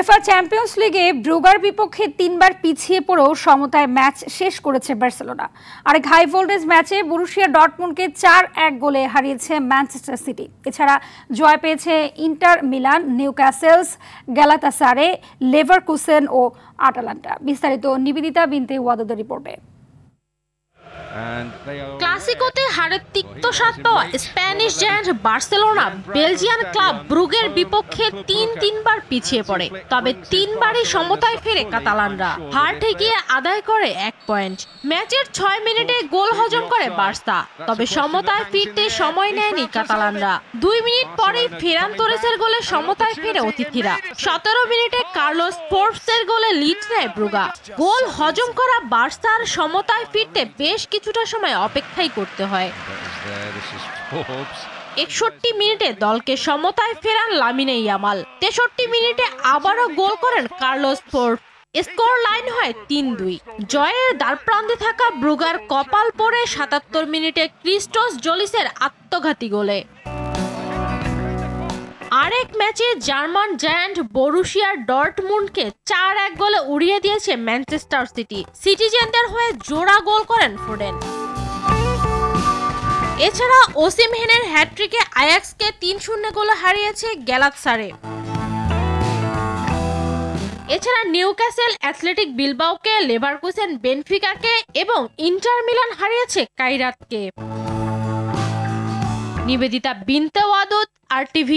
UEFA champions লিগে ব্রুগার বিপক্ষে 3 বার পিছিয়ে পড়েও সমতায় ম্যাচ শেষ করেছে বার্সেলোনা। আরেক হাই ভোল্টেজ ম্যাচে বরুশিয়া ডর্টমুন্ডকে 4-1 গোলে হারিয়েছে ম্যানচেস্টার সিটি। এছাড়া জয় পেয়েছে ইন্টার মিলান, নিউক্যাসেলস, গ্যালাতাসারে, লেভারকুসেন ও আটালান্টা। বিস্তারিত নিবেদিতা বিনতে ওয়াদুদের রিপোর্টে। ক্লাসিকোতে হারের তিক্ত স্বাদ পাওয়া Spanish giant Barcelona Belgian club ব্রুগের বিপক্ষে তিনবার পিছিয়ে পড়ে। তবে 3 বারই সমতায় ফেরে কাতালানরা, হার ঠেকিয়ে আদায় করে 1 পয়েন্ট। ম্যাচের 6 মিনিটে গোল হজম করে বার্সা, তবে সমতায় ফিরতে সময় নেয়নি কাতালানরা। 2 মিনিট পরেই ফেরান তোরেসের গোলে সমতায় ফেরে অতিথিরা। 17 মিনিটে কার্লোস ফোর্বসের গোলে লিড নেয় ব্রুগা। গোল হজম করা বার্সার সমতায় ফিরতে বেশ কিছুটা সময় অপেক্ষাই করতে হয়। 61 মিনিটে দলকে সমতায় ফেরান লামিনে ইয়ামাল। 63 মিনিটে আবারও গোল করেন কার্লোস ফোর্বস। স্কোর লাইন হয় 3-2। জয়ের দ্বারপ্রান্তে থাকা ব্রুগার কপাল পড়ে 77 মিনিটে ক্রিস্টোস জোলিসের আত্মঘাতী গোলে। আরেক ম্যাচে জার্মান জায়ান্ট বরুশিয়ার ডর্টমুন্ডকে 4-1 গোলে উড়িয়ে দিয়েছে ম্যানচেস্টার সিটি। সিটিজেনদের হয়ে জোড়া গোল করেন ফোডেন। এছাড়া ওসিমহেনের হ্যাট্রিকে আয়াক্সকে 3-0 গোলে হারিয়েছে গ্যালাতাসারে। এছাড়া নিউক্যাসেল অ্যাথলেটিক বিলবাওকে, লেভারকুসেন বেনফিকাকে এবং ইন্টার মিলান হারিয়েছে কাইরাতকে। নিবেদিতা বিনতে ওয়াদুদ, RTV।